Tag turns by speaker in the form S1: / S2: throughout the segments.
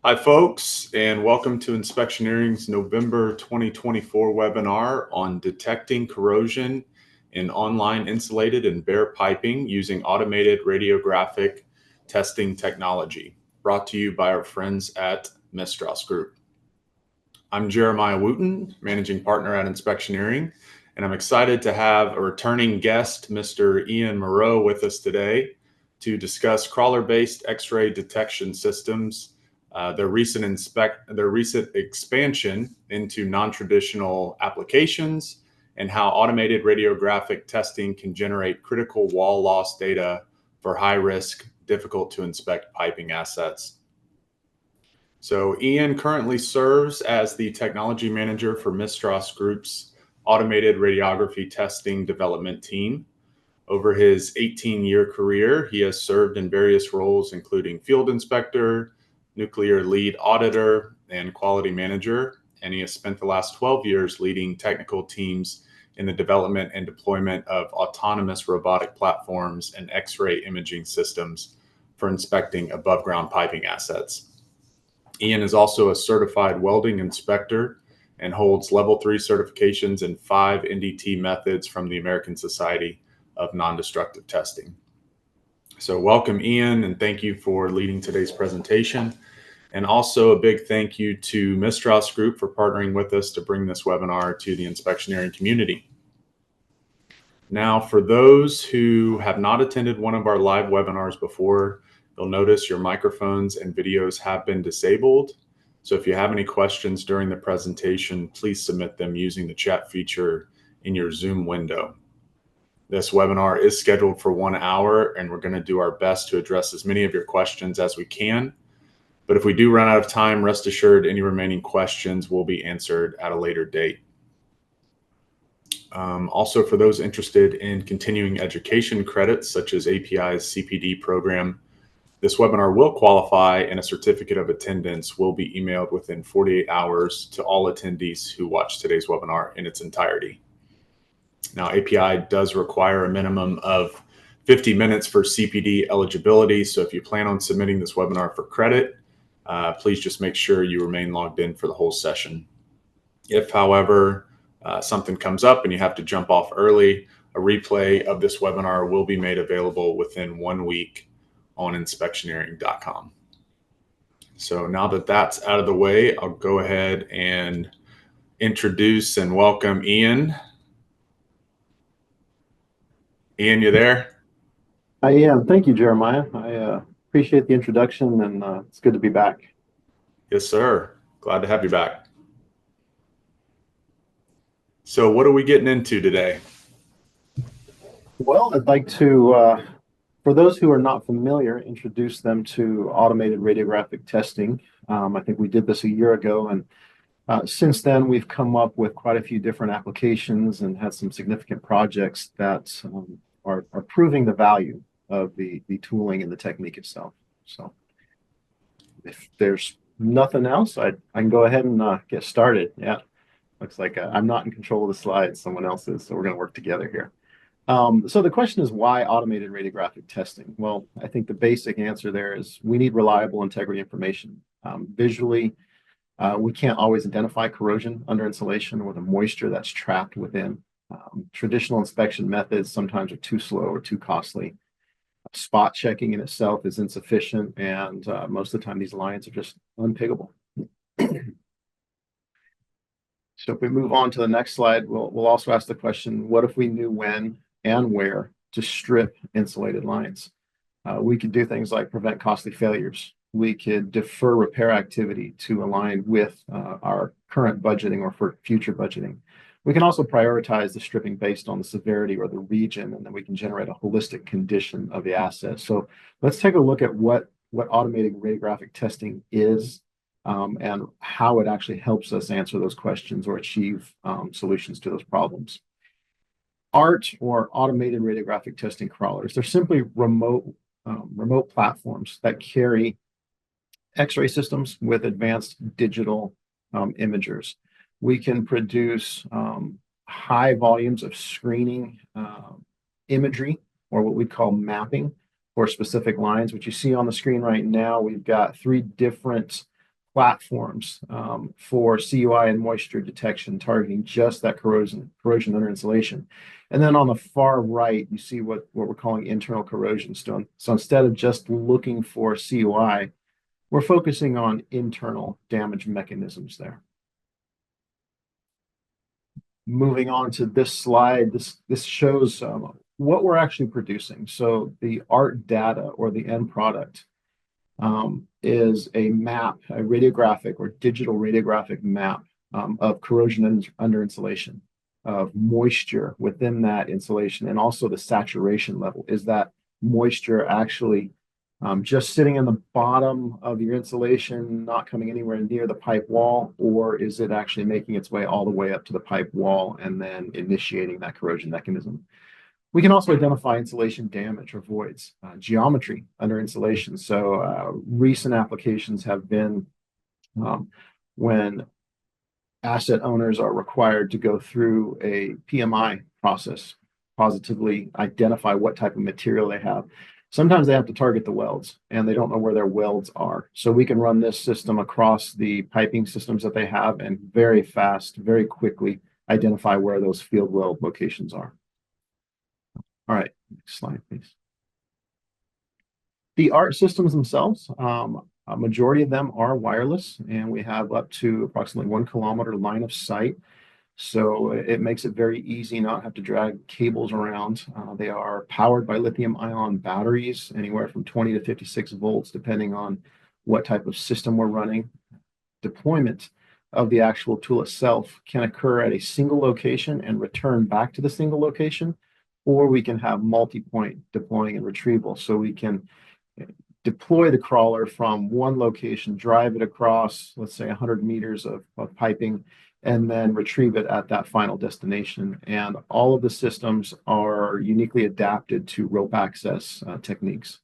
S1: Hi, folks, and welcome to Inspectioneering's November 2024 webinar on detecting corrosion in online insulated and bare piping using automated radiographic testing technology, brought to you by our friends at Mistras Group. I'm Jeremiah Wooten, Managing Partner at Inspectioneering, and I'm excited to have a returning guest, Mr. Ian Moreau, with us today to discuss crawler-based X-ray detection systems, their recent expansion into non-traditional applications, and how automated radiographic testing can generate critical wall loss data for high-risk, difficult-to-inspect piping assets. So Ian currently serves as the technology manager for Mistras Group's automated radiography testing development team. Over his 18-year career, he has served in various roles, including field inspector, nuclear lead auditor, and quality manager. And he has spent the last 12 years leading technical teams in the development and deployment of autonomous robotic platforms and X-ray imaging systems for inspecting above-ground piping assets. Ian is also a certified welding inspector and holds level 3 certifications in 5 NDT methods from the American Society of Non-Destructive Testing. So welcome, Ian, and thank you for leading today's presentation. And also a big thank you to Mistras Group for partnering with us to bring this webinar to the inspectioneering community. Now, for those who have not attended one of our live webinars before, you'll notice your microphones and videos have been disabled. So if you have any questions during the presentation, please submit them using the chat feature in your Zoom window. This webinar is scheduled for 1 hour, and we're going to do our best to address as many of your questions as we can. But if we do run out of time, rest assured any remaining questions will be answered at a later date. Also, for those interested in continuing education credits, such as API's CPD program, this webinar will qualify, and a certificate of attendance will be emailed within 48 hours to all attendees who watch today's webinar in its entirety. Now, API does require a minimum of 50 minutes for CPD eligibility. So if you plan on submitting this webinar for credit, please just make sure you remain logged in for the whole session. If, however, something comes up and you have to jump off early, a replay of this webinar will be made available within 1 week on inspectioneering.com. So now that that's out of the way, I'll go ahead and introduce and welcome Ian. Ian, you there?
S2: I am. Thank you, Jeremiah. I appreciate the introduction, and it's good to be back.
S1: Yes, sir. Glad to have you back. So what are we getting into today?
S2: Well, I'd like to, for those who are not familiar, introduce them to automated radiographic testing. I think we did this a year ago, and since then we've come up with quite a few different applications and had some significant projects that are proving the value of the tooling and the technique itself. So if there's nothing else, I can go ahead and get started. Yeah, looks like I'm not in control of the slides, someone else is, so we're going to work together here. So the question is, why automated radiographic testing? Well, I think the basic answer there is we need reliable integrity information. Visually, we can't always identify corrosion under insulation or the moisture that's trapped within. Traditional inspection methods sometimes are too slow or too costly. Spot checking in itself is insufficient, and most of the time these lines are just unpickable. So if we move on to the next slide, we'll also ask the question, what if we knew when and where to strip insulated lines? We could do things like prevent costly failures. We could defer repair activity to align with our current budgeting or for future budgeting. We can also prioritize the stripping based on the severity or the region, and then we can generate a holistic condition of the asset. So let's take a look at what automated radiographic testing is and how it actually helps us answer those questions or achieve solutions to those problems. ART, or automated radiographic testing crawlers, they're simply remote platforms that carry X-ray systems with advanced digital imagers. We can produce high volumes of screening imagery, or what we call mapping, for specific lines. What you see on the screen right now, we've got 3 different platforms for CUI and moisture detection, targeting just that corrosion under insulation. And then on the far right, you see what we're calling internal corrosion stone. So instead of just looking for CUI, we're focusing on internal damage mechanisms there. Moving on to this slide, this shows what we're actually producing. So the ART data, or the end product, is a map, a radiographic or digital radiographic map of corrosion under insulation, of moisture within that insulation, and also the saturation level. Is that moisture actually just sitting in the bottom of your insulation, not coming anywhere near the pipe wall, or is it actually making its way all the way up to the pipe wall and then initiating that corrosion mechanism? We can also identify insulation damage or voids, geometry under insulation. So recent applications have been when asset owners are required to go through a PMI process, positively identify what type of material they have. Sometimes they have to target the welds and they don't know where their welds are. So we can run this system across the piping systems that they have and very fast, very quickly identify where those field weld locations are. All right, next slide, please. The ART systems themselves, a majority of them are wireless, and we have up to approximately 1 kilometer line of sight. So it makes it very easy not to have to drag cables around. They are powered by lithium-ion batteries, anywhere from 20 to 56 volts, depending on what type of system we're running. Deployment of the actual tool itself can occur at a single location and return back to the single location, or we can have multi-point deploying and retrieval. So we can deploy the crawler from one location, drive it across, let's say 100 meters of piping, and then retrieve it at that final destination. And all of the systems are uniquely adapted to rope access techniques.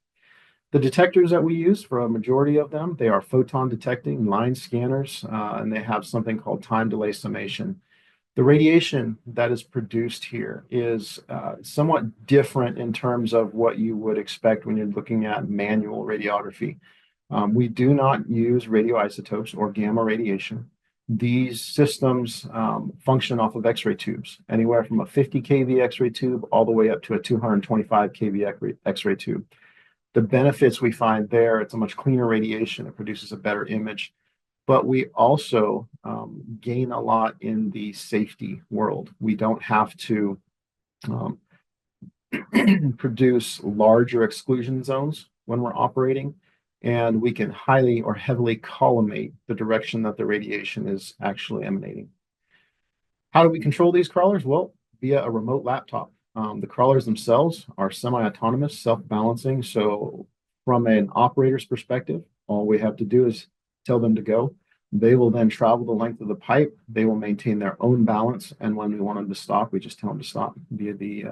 S2: The detectors that we use, for a majority of them, they are photon detecting line scanners, and they have something called time delay summation. The radiation that is produced here is somewhat different in terms of what you would expect when you're looking at manual radiography. We do not use radioisotopes or gamma radiation. These systems function off of X-ray tubes, anywhere from a 50 kV X-ray tube all the way up to a 225 kV X-ray tube. The benefits we find there, it's a much cleaner radiation. It produces a better image. But we also gain a lot in the safety world. We don't have to produce larger exclusion zones when we're operating, and we can highly or heavily collimate the direction that the radiation is actually emanating. How do we control these crawlers? Well, via a remote laptop. The crawlers themselves are semi-autonomous, self-balancing. So from an operator's perspective, all we have to do is tell them to go. They will then travel the length of the pipe. They will maintain their own balance. And when we want them to stop, we just tell them to stop via the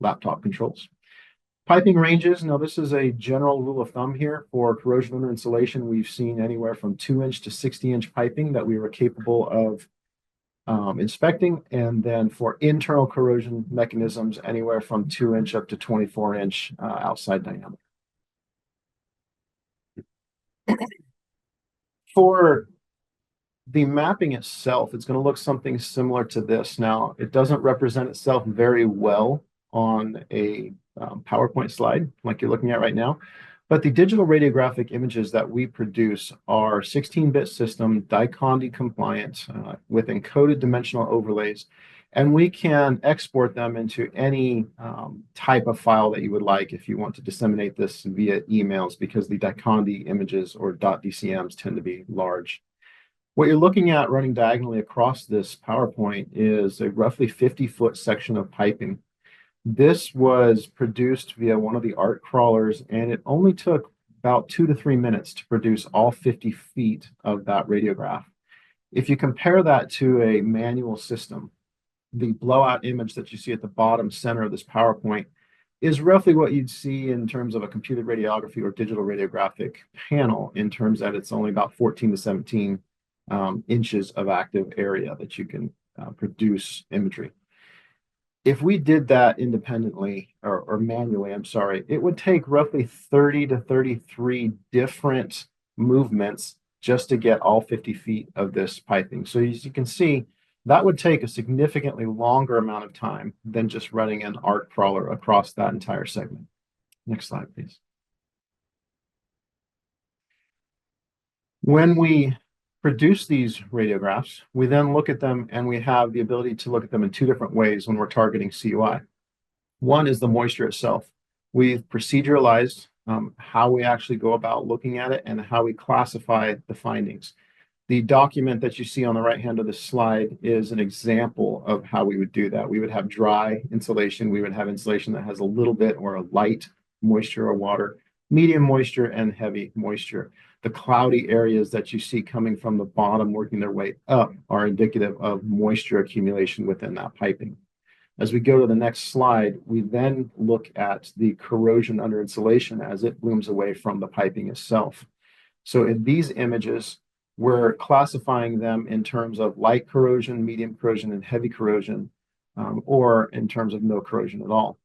S2: laptop controls. Piping ranges. Now, this is a general rule of thumb here. For corrosion under insulation, we've seen anywhere from 2-inch to 60-inch piping that we were capable of inspecting. And then for internal corrosion mechanisms, anywhere from 2-inch up to 24-inch outside diameter. For the mapping itself, it's going to look something similar to this. Now, it doesn't represent itself very well on a PowerPoint slide like you're looking at right now, but the digital radiographic images that we produce are 16-bit system, DICONDI compliant, with encoded dimensional overlays, and we can export them into any type of file that you would like if you want to disseminate this via emails, because the DICONDI images or .dcms tend to be large. What you're looking at running diagonally across this PowerPoint is a roughly 50-foot section of piping. This was produced via one of the ART crawlers, and it only took about 2 to 3 minutes to produce all 50 feet of that radiograph. If you compare that to a manual system, the blowout image that you see at the bottom center of this PowerPoint is roughly what you'd see in terms of a computed radiography or digital radiographic panel, in terms that it's only about 14 to 17 inches of active area that you can produce imagery. If we did that independently or manually, I'm sorry, it would take roughly 30 to 33 different movements just to get all 50 feet of this piping. So as you can see, that would take a significantly longer amount of time than just running an ARC crawler across that entire segment. Next slide, please. When we produce these radiographs, we then look at them and we have the ability to look at them in two different ways when we're targeting CUI. One is the moisture itself. We've proceduralized how we actually go about looking at it and how we classify the findings. The document that you see on the right hand of the slide is an example of how we would do that. We would have dry insulation. We would have insulation that has a little bit or a light moisture or water, medium moisture, and heavy moisture. The cloudy areas that you see coming from the bottom working their way up are indicative of moisture accumulation within that piping. As we go to the next slide, we then look at the corrosion under insulation as it blooms away from the piping itself. So in these images, we're classifying them in terms of light corrosion, medium corrosion, and heavy corrosion, or in terms of no corrosion at all.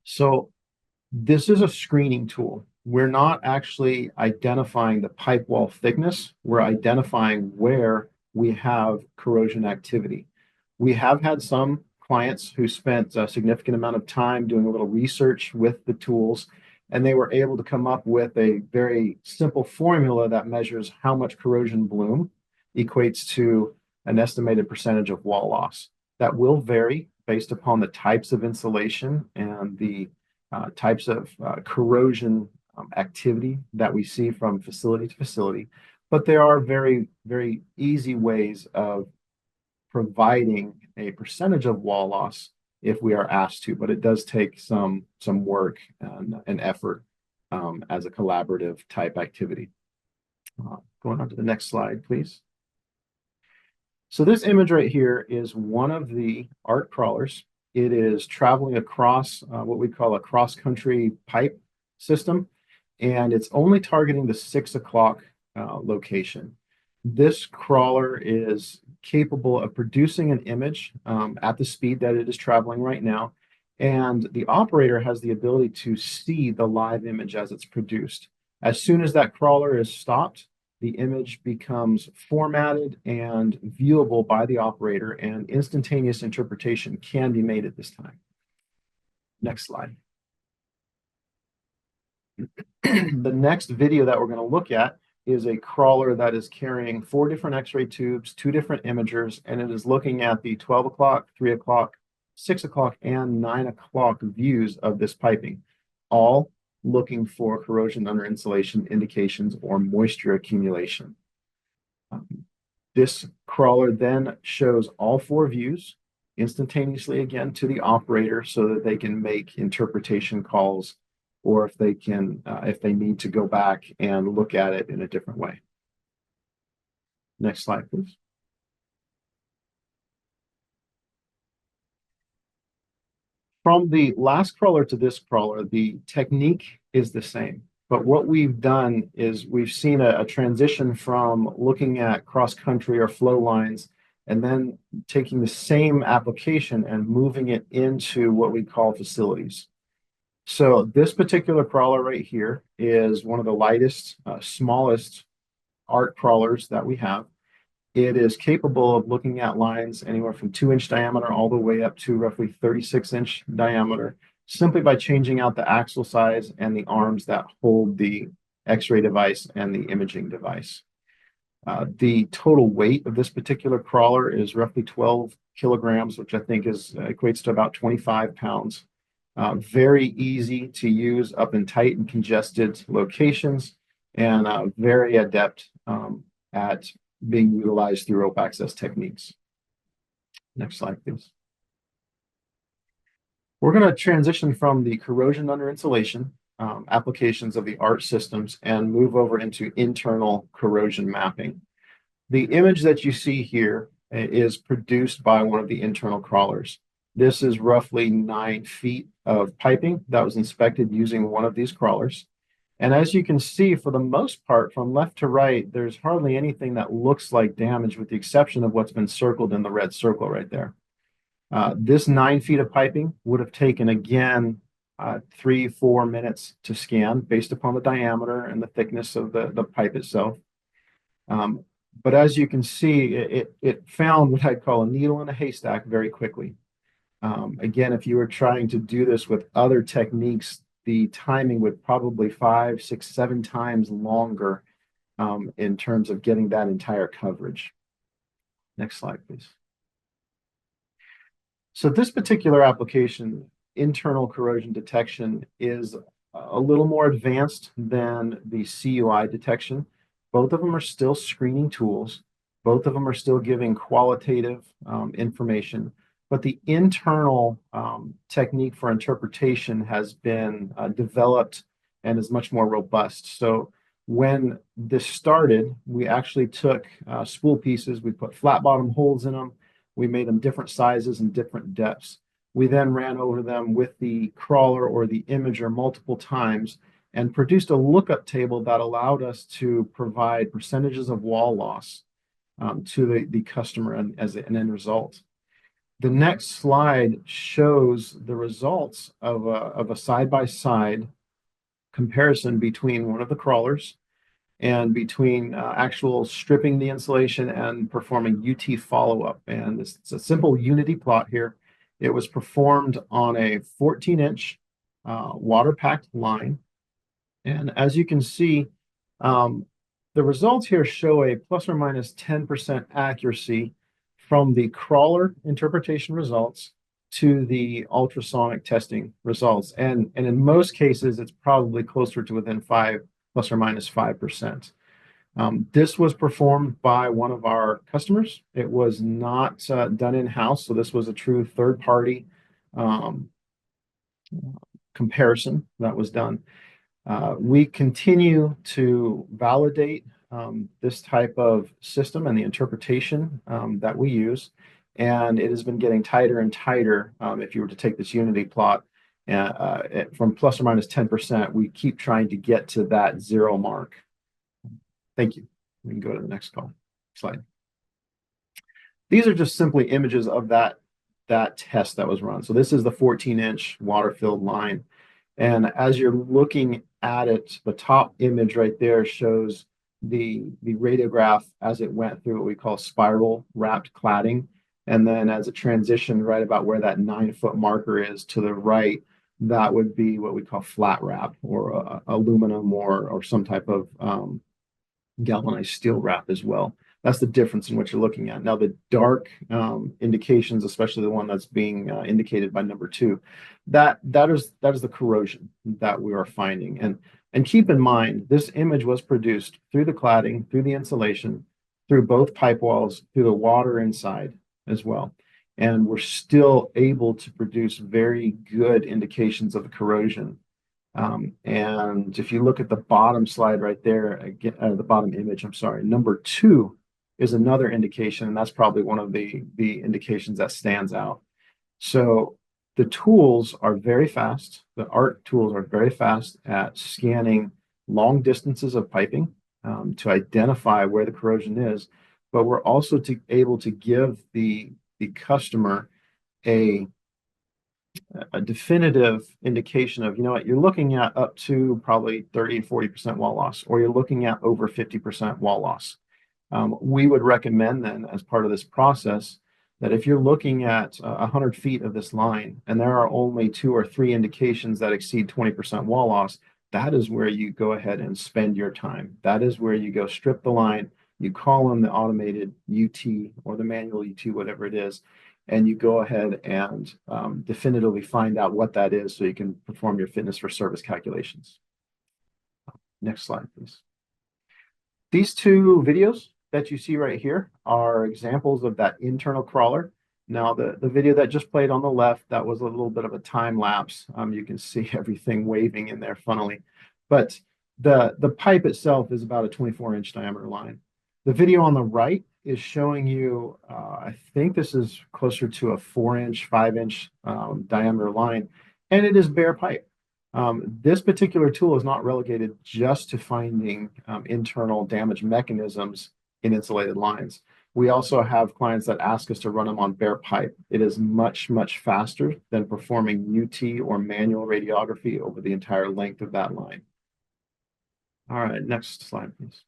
S2: So this is a screening tool. We're not actually identifying the pipe wall thickness. We're identifying where we have corrosion activity. We have had some clients who spent a significant amount of time doing a little research with the tools, and they were able to come up with a very simple formula that measures how much corrosion bloom equates to an estimated percentage of wall loss. That will vary based upon the types of insulation and the types of corrosion activity that we see from facility to facility, but there are very, very easy ways of providing a percentage of wall loss if we are asked to, but it does take some work and effort as a collaborative type activity. Going on to the next slide, please. So this image right here is one of the ARC crawlers. It is traveling across what we call a cross-country pipe system, and it's only targeting the 6 o'clock location. This crawler is capable of producing an image at the speed that it is traveling right now, and the operator has the ability to see the live image as it's produced. As soon as that crawler is stopped, the image becomes formatted and viewable by the operator, and instantaneous interpretation can be made at this time. Next slide. The next video that we're going to look at is a crawler that is carrying 4 different X-ray tubes, 2 different imagers, and it is looking at the 12 o'clock, 3 o'clock, 6 o'clock, and 9 o'clock views of this piping, all looking for corrosion under insulation indications or moisture accumulation. This crawler then shows all 4 views instantaneously again to the operator so that they can make interpretation calls, or if they need to go back and look at it in a different way. Next slide, please. From the last crawler to this crawler, the technique is the same. But what we've done is we've seen a transition from looking at cross-country or flow lines and then taking the same application and moving it into what we call facilities. So this particular crawler right here is one of the lightest, smallest ARC crawlers that we have. It is capable of looking at lines anywhere from 2-inch diameter all the way up to roughly 36-inch diameter, simply by changing out the axle size and the arms that hold the X-ray device and the imaging device. The total weight of this particular crawler is roughly 12 kilograms, which I think equates to about 25 pounds. Very easy to use up in tight and congested locations, and very adept at being utilized through rope access techniques. Next slide, please. We're going to transition from the corrosion under insulation applications of the ARC systems and move over into internal corrosion mapping. The image that you see here is produced by one of the internal crawlers. This is roughly 9 feet of piping that was inspected using one of these crawlers. And as you can see, for the most part, from left to right, there's hardly anything that looks like damage with the exception of what's been circled in the red circle right there. This 9 feet of piping would have taken, again, 3-4 minutes to scan based upon the diameter and the thickness of the pipe itself. But as you can see, it found what I'd call a needle in a haystack very quickly. Again, if you were trying to do this with other techniques, the timing would probably 5, 6, 7 times longer in terms of getting that entire coverage. Next slide, please. So this particular application, internal corrosion detection, is a little more advanced than the CUI detection. Both of them are still screening tools. Both of them are still giving qualitative information, but the internal technique for interpretation has been developed and is much more robust. So when this started, we actually took spool pieces, we put flat bottom holes in them, we made them different sizes and different depths. We then ran over them with the crawler or the imager multiple times and produced a lookup table that allowed us to provide percentages of wall loss to the customer and as an end result. The next slide shows the results of a side-by-side comparison between one of the crawlers and between actual stripping the insulation and performing UT follow-up. And it's a simple unity plot here. It was performed on a 14-inch water-packed line. And as you can see, the results here show a plus or minus 10% accuracy from the crawler interpretation results to the ultrasonic testing results. And in most cases, it's probably closer to within 5 plus or minus 5%. This was performed by one of our customers. It was not done in-house, so this was a true third-party comparison that was done. We continue to validate this type of system and the interpretation that we use, and it has been getting tighter and tighter. If you were to take this unity plot, from plus or minus 10%, we keep trying to get to that 0 mark. Thank you. We can go to the next slide. These are just simply images of that test that was run. So this is the 14-inch water-filled line. And as you're looking at it, the top image right there shows the radiograph as it went through what we call spiral wrapped cladding. And then as it transitioned right about where that 9-foot marker is to the right, that would be what we call flat wrap or aluminum or some type of galvanized steel wrap as well. That's the difference in what you're looking at. Now, the dark indications, especially the one that's being indicated by number 2, that is the corrosion that we are finding. And keep in mind, this image was produced through the cladding, through the insulation, through both pipe walls, through the water inside as well. And we're still able to produce very good indications of the corrosion. And if you look at the bottom slide right there, again, the bottom image, I'm sorry, number 2 is another indication, and that's probably one of the indications that stands out. So the tools are very fast. The ART tools are very fast at scanning long distances of piping to identify where the corrosion is, but we're also able to give the customer a definitive indication of, you know what, you're looking at up to probably 30 and 40% wall loss, or you're looking at over 50% wall loss. We would recommend then, as part of this process, that if you're looking at 100 feet of this line and there are only 2 or 3 indications that exceed 20% wall loss, that is where you go ahead and spend your time. That is where you go strip the line, you call in the automated UT or the manual UT, whatever it is, and you go ahead and definitively find out what that is so you can perform your fitness for service calculations. Next slide, please. These 2 videos that you see right here are examples of that internal crawler. Now, the video that just played on the left, that was a little bit of a time lapse. You can see everything waving in there funnily. But the pipe itself is about a 24-inch diameter line. The video on the right is showing you, I think this is closer to a 4-inch, 5-inch diameter line, and it is bare pipe. This particular tool is not relegated just to finding internal damage mechanisms in insulated lines. We also have clients that ask us to run them on bare pipe. It is much, much faster than performing UT or manual radiography over the entire length of that line. All right, next slide, please.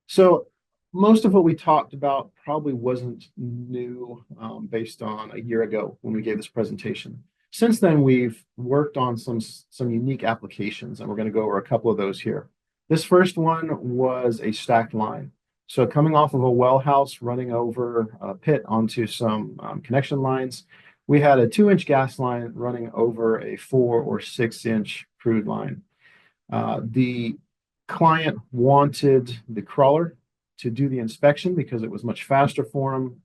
S2: So most of what we talked about probably wasn't new based on a year ago when we gave this presentation. Since then, we've worked on some unique applications, and we're going to go over a couple of those here. This first one was a stacked line. So coming off of a well house, running over a pit onto some connection lines, we had a 2-inch gas line running over a 4 or 6-inch crude line. The client wanted the crawler to do the inspection because it was much faster for them.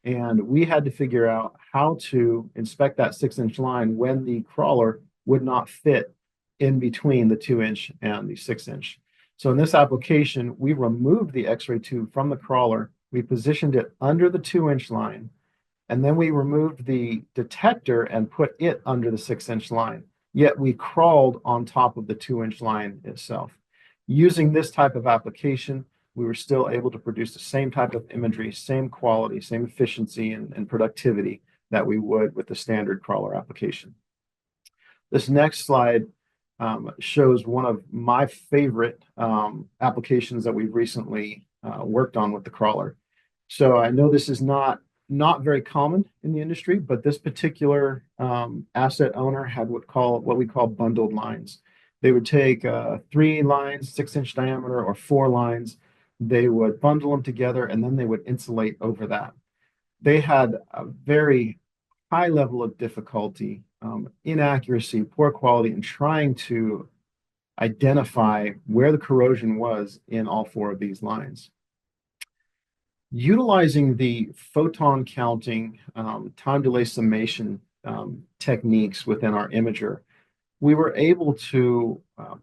S2: And we had to figure out how to inspect that 6-inch line when the crawler would not fit in between the 2-inch and the 6-inch. So in this application, we removed the X-ray tube from the crawler. We positioned it under the 2-inch line, and then we removed the detector and put it under the 6-inch line. Yet we crawled on top of the 2-inch line itself. Using this type of application, we were still able to produce the same type of imagery, same quality, same efficiency and productivity that we would with the standard crawler application. This next slide shows one of my favorite applications that we've recently worked on with the crawler. So I know this is not very common in the industry, but this particular asset owner had what we call bundled lines. They would take 3 lines, 6-inch diameter, or 4 lines. They would bundle them together, and then they would insulate over that. They had a very high level of difficulty, inaccuracy, poor quality in trying to identify where the corrosion was in all 4 of these lines. Utilizing the photon counting time delay summation techniques within our imager, we were able to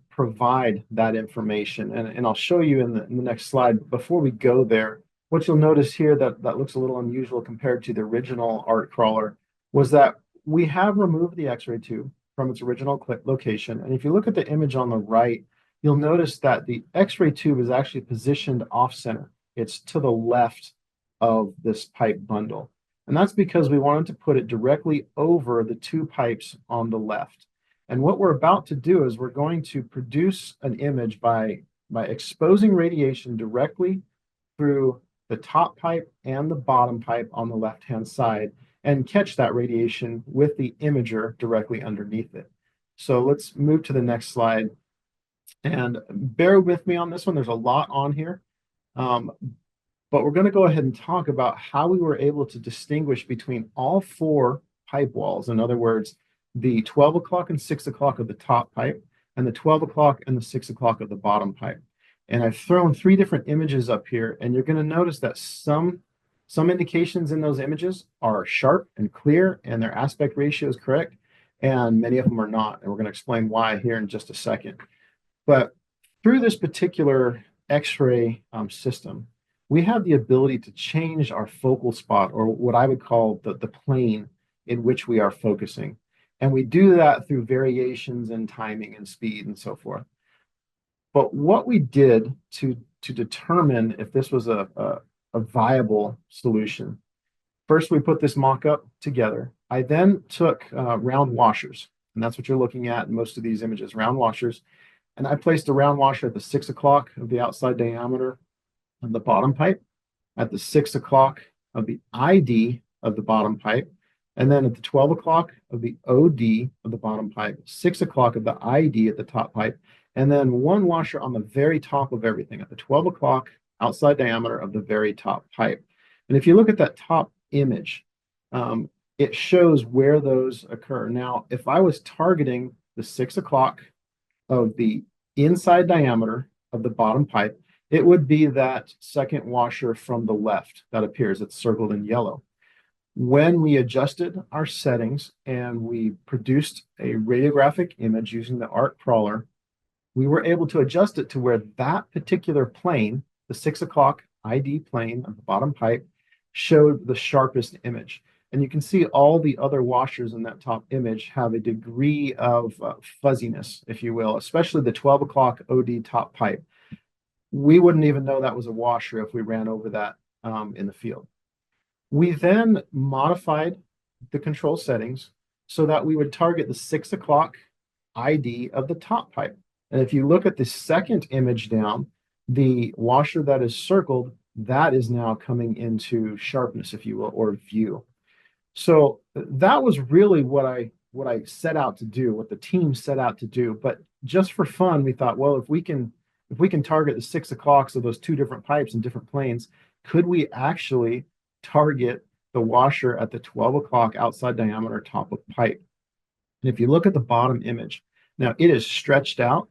S2: provide that information. And I'll show you in the next slide. Before we go there, what you'll notice here that looks a little unusual compared to the original ART crawler was that we have removed the X-ray tube from its original location. And if you look at the image on the right, you'll notice that the X-ray tube is actually positioned off center. It's to the left of this pipe bundle. And that's because we wanted to put it directly over the 2 pipes on the left. And what we're about to do is we're going to produce an image by exposing radiation directly through the top pipe and the bottom pipe on the left-hand side and catch that radiation with the imager directly underneath it. So let's move to the next slide. And bear with me on this one. There's a lot on here. But we're going to go ahead and talk about how we were able to distinguish between all 4 pipe walls. In other words, the 12 o'clock and 6 o'clock of the top pipe, and the 12 o'clock and the 6 o'clock of the bottom pipe. And I've thrown 3 different images up here, and you're going to notice that some indications in those images are sharp and clear, and their aspect ratio is correct, and many of them are not. And we're going to explain why here in just a second. But through this particular X-ray system, we have the ability to change our focal spot, or what I would call the plane in which we are focusing. And we do that through variations in timing and speed and so forth. But what we did to determine if this was a viable solution, first we put this mock-up together. I then took round washers, and that's what you're looking at in most of these images, round washers. And I placed a round washer at the 6 o'clock of the outside diameter of the bottom pipe, at the 6 o'clock of the ID of the bottom pipe, and then at the 12 o'clock of the OD of the bottom pipe, 6 o'clock of the ID at the top pipe, and then 1 washer on the very top of everything at the 12 o'clock outside diameter of the very top pipe. And if you look at that top image, it shows where those occur. Now, if I was targeting the 6 o'clock of the inside diameter of the bottom pipe, it would be that second washer from the left that appears. It's circled in yellow. When we adjusted our settings and we produced a radiographic image using the ART crawler, we were able to adjust it to where that particular plane, the 6 o'clock ID plane of the bottom pipe, showed the sharpest image. And you can see all the other washers in that top image have a degree of fuzziness, if you will, especially the 12 o'clock OD top pipe. We wouldn't even know that was a washer if we ran over that in the field. We then modified the control settings so that we would target the 6 o'clock ID of the top pipe. And if you look at the second image down, The washer that is circled, that is now coming into sharpness, if you will, or view. So that was really what I set out to do, what the team set out to do. But just for fun, we thought, well, if we can target the 6 o'clocks of those two different pipes in different planes, could we actually target the washer at the 12 o'clock outside diameter top of pipe? And if you look at the bottom image, now it is stretched out.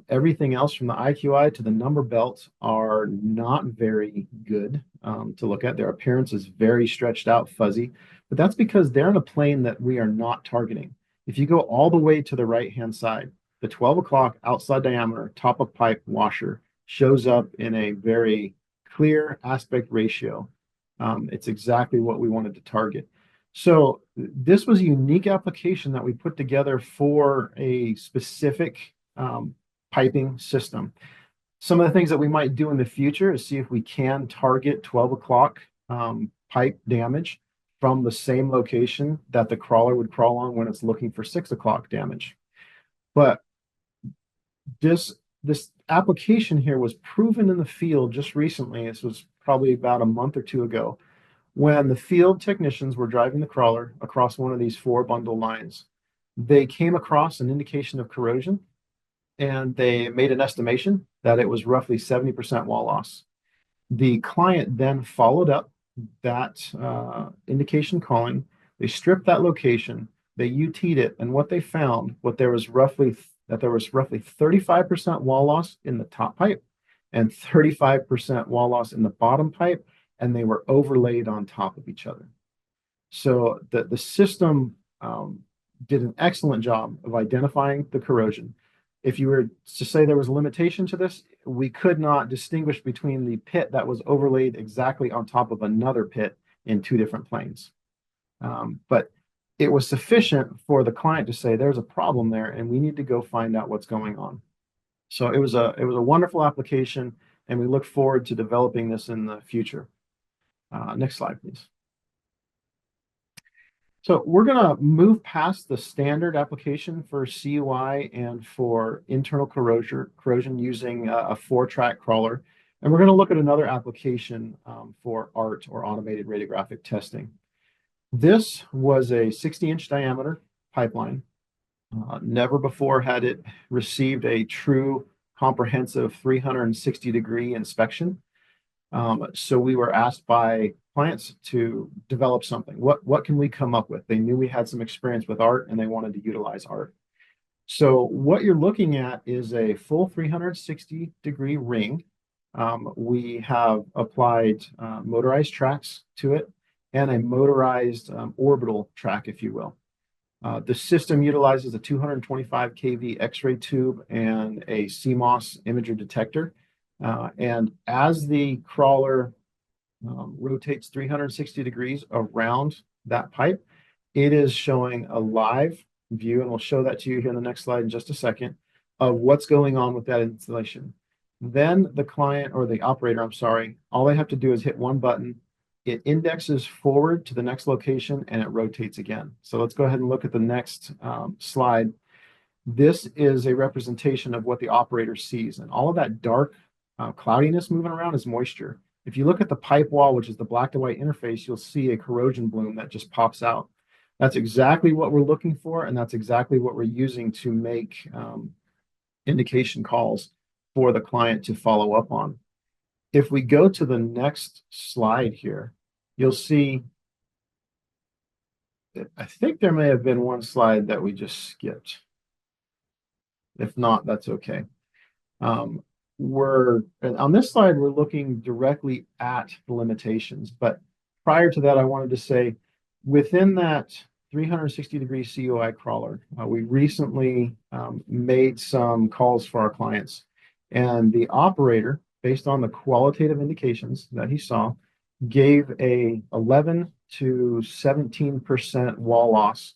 S2: Everything else from the IQI to the number belts are not very good to look at. Their appearance is very stretched out, fuzzy, but that's because they're in a plane that we are not targeting. If you go all the way to the right-hand side, the 12 o'clock outside diameter top of pipe washer shows up in a very clear aspect ratio. It's exactly what we wanted to target. So this was a unique application that we put together for a specific piping system. Some of the things that we might do in the future is see if we can target 12 o'clock pipe damage from the same location that the crawler would crawl on when it's looking for 6 o'clock damage. But this application here was proven in the field just recently. This was probably about a month or two ago, when the field technicians were driving the crawler across one of these 4 bundle lines. They came across an indication of corrosion, and they made an estimation that it was roughly 70% wall loss. The client then followed up that indication calling. They stripped that location, they UT'd it, and what they found, there was roughly 35% wall loss in the top pipe and 35% wall loss in the bottom pipe, and they were overlaid on top of each other. So the system did an excellent job of identifying the corrosion. If you were to say there was a limitation to this, we could not distinguish between the pit that was overlaid exactly on top of another pit in two different planes. But it was sufficient for the client to say there's a problem there and we need to go find out what's going on. So it was a wonderful application, and we look forward to developing this in the future. Next slide, please. So we're going to move past the standard application for CUI and for internal corrosion using a 4-track crawler. And we're going to look at another application for ART, or automated radiographic testing. This was a 60-inch diameter pipeline. Never before had it received a true comprehensive 360-degree inspection. So we were asked by clients to develop something. What can we come up with? They knew we had some experience with ART and they wanted to utilize ART. So what you're looking at is a full 360-degree ring. We have applied motorized tracks to it and a motorized orbital track, if you will. The system utilizes a 225 kV X-ray tube and a CMOS imager detector. And as the crawler rotates 360 degrees around that pipe, it is showing a live view, and we'll show that to you here in the next slide in just a second, of what's going on with that installation. Then the client, or the operator, I'm sorry, all they have to do is hit one button. It indexes forward to the next location and it rotates again. So let's go ahead and look at the next slide. This is a representation of what the operator sees, and all of that dark cloudiness moving around is moisture. If you look at the pipe wall, which is the black to white interface, you'll see a corrosion bloom that just pops out. That's exactly what we're looking for, and that's exactly what we're using to make indication calls for the client to follow up on. If we go to the next slide here, you'll see, I think there may have been one slide that we just skipped. If not, that's okay. On this slide, we're looking directly at the limitations. But prior to that, I wanted to say, within that 360-degree CUI crawler, we recently made some calls for our clients. And the operator, based on the qualitative indications that he saw, gave a 11 to 17% wall loss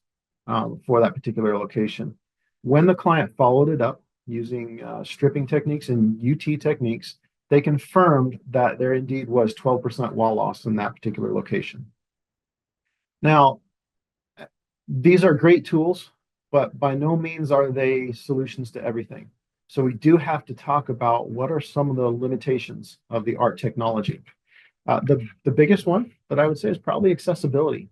S2: for that particular location. When the client followed it up using stripping techniques and UT techniques, they confirmed that there indeed was 12% wall loss in that particular location. Now, these are great tools, but by no means are they solutions to everything. So we do have to talk about what are some of the limitations of the ART technology. The biggest one that I would say is probably accessibility.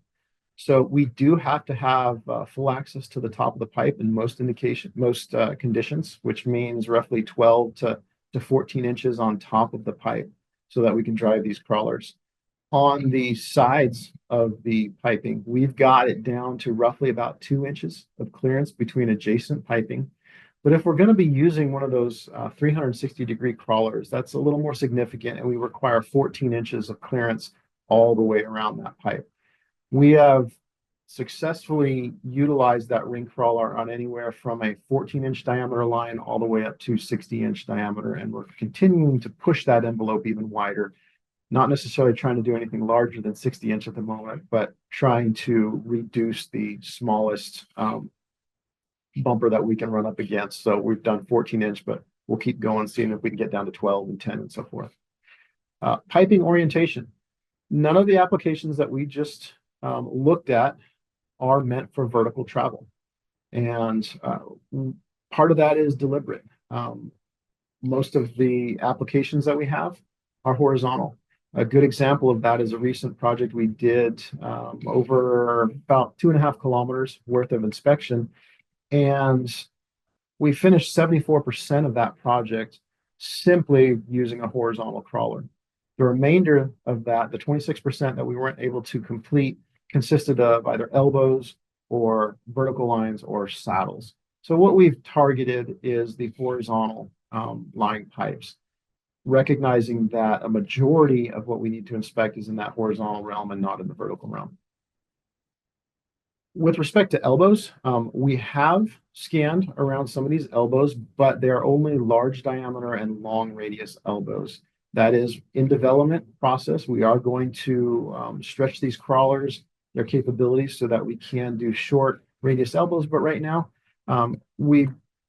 S2: So we do have to have full access to the top of the pipe in most conditions, which means roughly 12 to 14 inches on top of the pipe so that we can drive these crawlers. On the sides of the piping, we've got it down to roughly about 2 inches of clearance between adjacent piping. But if we're going to be using one of those 360-degree crawlers, that's a little more significant, and we require 14 inches of clearance all the way around that pipe. We have successfully utilized that ring crawler on anywhere from a 14-inch diameter line all the way up to 60-inch diameter, and we're continuing to push that envelope even wider. Not necessarily trying to do anything larger than 60-inch at the moment, but trying to reduce the smallest bumper that we can run up against. So we've done 14-inch, but we'll keep going, seeing if we can get down to 12 and 10 and so forth. Piping orientation. None of the applications that we just looked at are meant for vertical travel. And part of that is deliberate. Most of the applications that we have are horizontal. A good example of that is a recent project we did over about 2.5 kilometers worth of inspection. And we finished 74% of that project simply using a horizontal crawler. The remainder of that, the 26% that we weren't able to complete, consisted of either elbows or vertical lines or saddles. So what we've targeted is the horizontal line pipes, recognizing that a majority of what we need to inspect is in that horizontal realm and not in the vertical realm. With respect to elbows, we have scanned around some of these elbows, but they're only large diameter and long radius elbows. That is in development process. We are going to stretch these crawlers, their capabilities, so that we can do short radius elbows. But right now, we,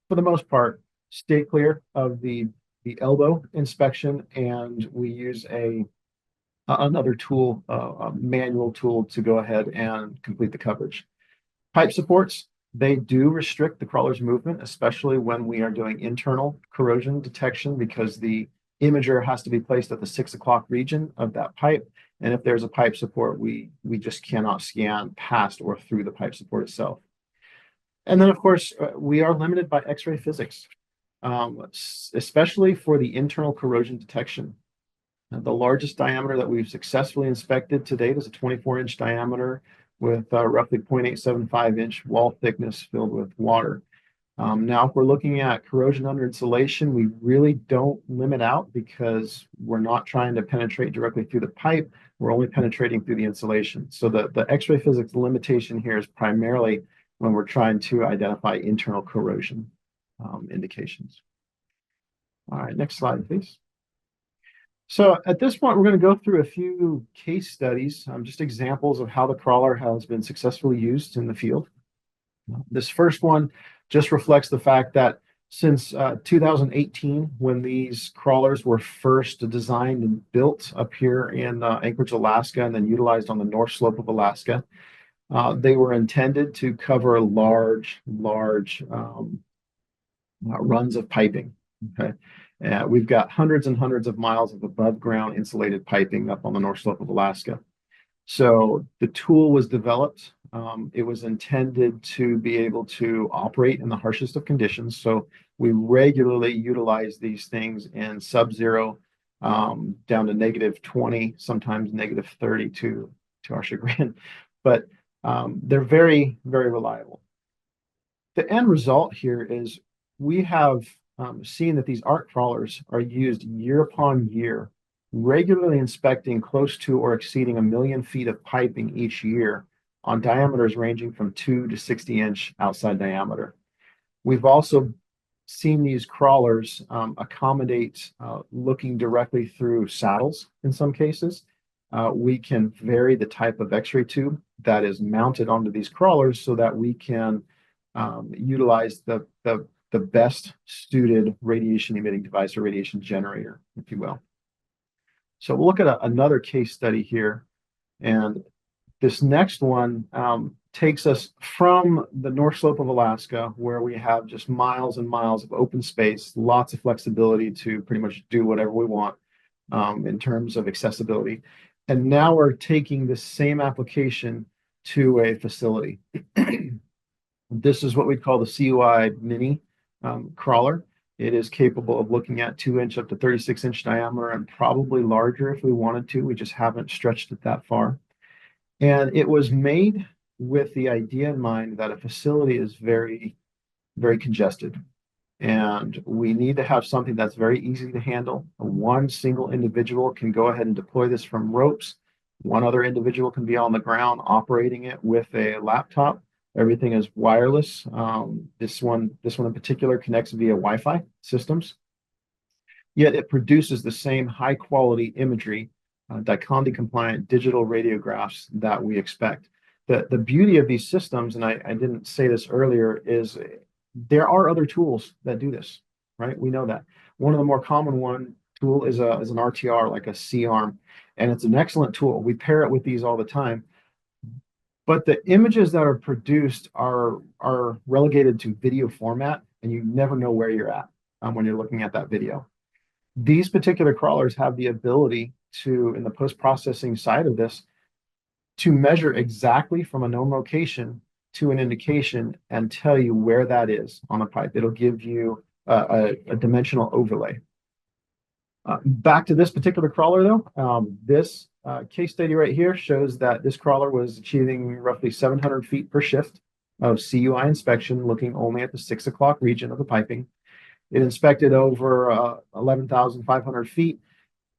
S2: for the most part, stay clear of the elbow inspection, and we use another tool, a manual tool, to go ahead and complete the coverage. Pipe supports, they do restrict the crawler's movement, especially when we are doing internal corrosion detection, because the imager has to be placed at the 6 o'clock region of that pipe. And if there's a pipe support, we just cannot scan past or through the pipe support itself. And then, of course, we are limited by X-ray physics, especially for the internal corrosion detection. The largest diameter that we've successfully inspected to date is a 24-inch diameter with roughly 0.875-inch wall thickness filled with water. Now, if we're looking at corrosion under insulation, we really don't limit out, because we're not trying to penetrate directly through the pipe. We're only penetrating through the insulation. So the X-ray physics limitation here is primarily when we're trying to identify internal corrosion indications. All right, next slide, please. So at this point, we're going to go through a few case studies, just examples of how the crawler has been successfully used in the field. This first one just reflects the fact that since 2018, when these crawlers were first designed and built up here in Anchorage, Alaska, and then utilized on the North Slope of Alaska, they were intended to cover large runs of piping. Okay. We've got hundreds and hundreds of miles of above ground insulated piping up on the North Slope of Alaska. So the tool was developed. It was intended to be able to operate in the harshest of conditions. So we regularly utilize these things in sub-zero, down to -20, sometimes -30 to our chagrin. But they're very, very reliable. The end result here is we have seen that these ART crawlers are used year upon year, regularly inspecting close to or exceeding 1 million feet of piping each year on diameters ranging from 2 to 60-inch outside diameter. We've also seen these crawlers accommodate looking directly through saddles in some cases. We can vary the type of X-ray tube that is mounted onto these crawlers so that we can utilize the best suited radiation emitting device or radiation generator, if you will. So we'll look at another case study here. And this next one takes us from the North Slope of Alaska, where we have just miles and miles of open space, lots of flexibility to pretty much do whatever we want in terms of accessibility. And now we're taking the same application to a facility. This is what we call the CUI Mini crawler. It is capable of looking at 2-inch up to 36-inch diameter and probably larger if we wanted to. We just haven't stretched it that far. And it was made with the idea in mind that a facility is very, very congested. And we need to have something that's very easy to handle. One single individual can go ahead and deploy this from ropes. One other individual can be on the ground operating it with a laptop. Everything is wireless. This one in particular connects via Wi-Fi systems. Yet it produces the same high quality imagery, DICOM compliant digital radiographs that we expect. The beauty of these systems, and I didn't say this earlier, is there are other tools that do this, right? We know that. One of the more common tool is an RTR, like a C-arm, and it's an excellent tool. We pair it with these all the time. But the images that are produced are relegated to video format, and you never know where you're at when you're looking at that video. These particular crawlers have the ability to, in the post-processing side of this, to measure exactly from a known location to an indication and tell you where that is on a pipe. It'll give you a dimensional overlay. Back to this particular crawler though, this case study right here shows that this crawler was achieving roughly 700 feet per shift of CUI inspection, looking only at the 6 o'clock region of the piping. It inspected over 11,500 feet.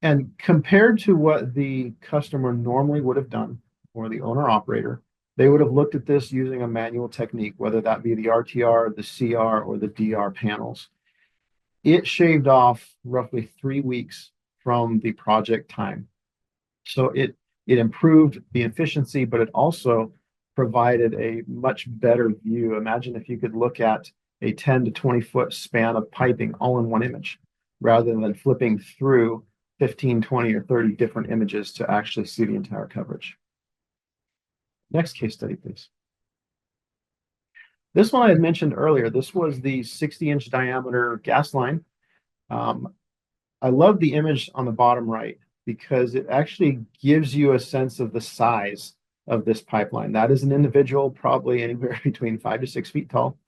S2: And compared to what the customer normally would have done, or the owner operator, they would have looked at this using a manual technique, whether that be the RTR, the CR, or the DR panels. It shaved off roughly 3 weeks from the project time. So it improved the efficiency, but it also provided a much better view. Imagine if you could look at a 10 to 20 foot span of piping all in one image, rather than flipping through 15, 20, or 30 different images to actually see the entire coverage. Next case study, please. This one I had mentioned earlier. This was the 60-inch diameter gas line. I love the image on the bottom right because it actually gives you a sense of the size of this pipeline. That is an individual, probably anywhere between 5 to 6 feet tall.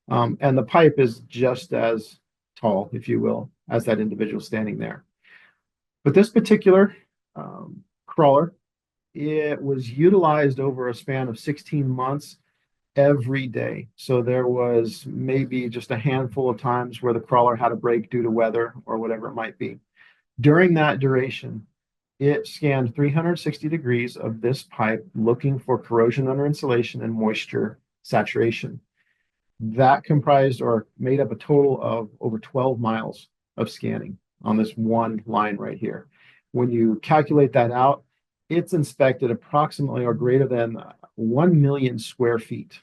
S2: And the pipe is just as tall, if you will, as that individual standing there. But this particular crawler, it was utilized over a span of 16 months every day. So there was maybe just a handful of times where the crawler had a break due to weather or whatever it might be. During that duration, it scanned 360 degrees of this pipe looking for corrosion under insulation and moisture saturation. That comprised or made up a total of over 12 miles of scanning on this one line right here. When you calculate that out, it's inspected approximately or greater than 1 million square feet.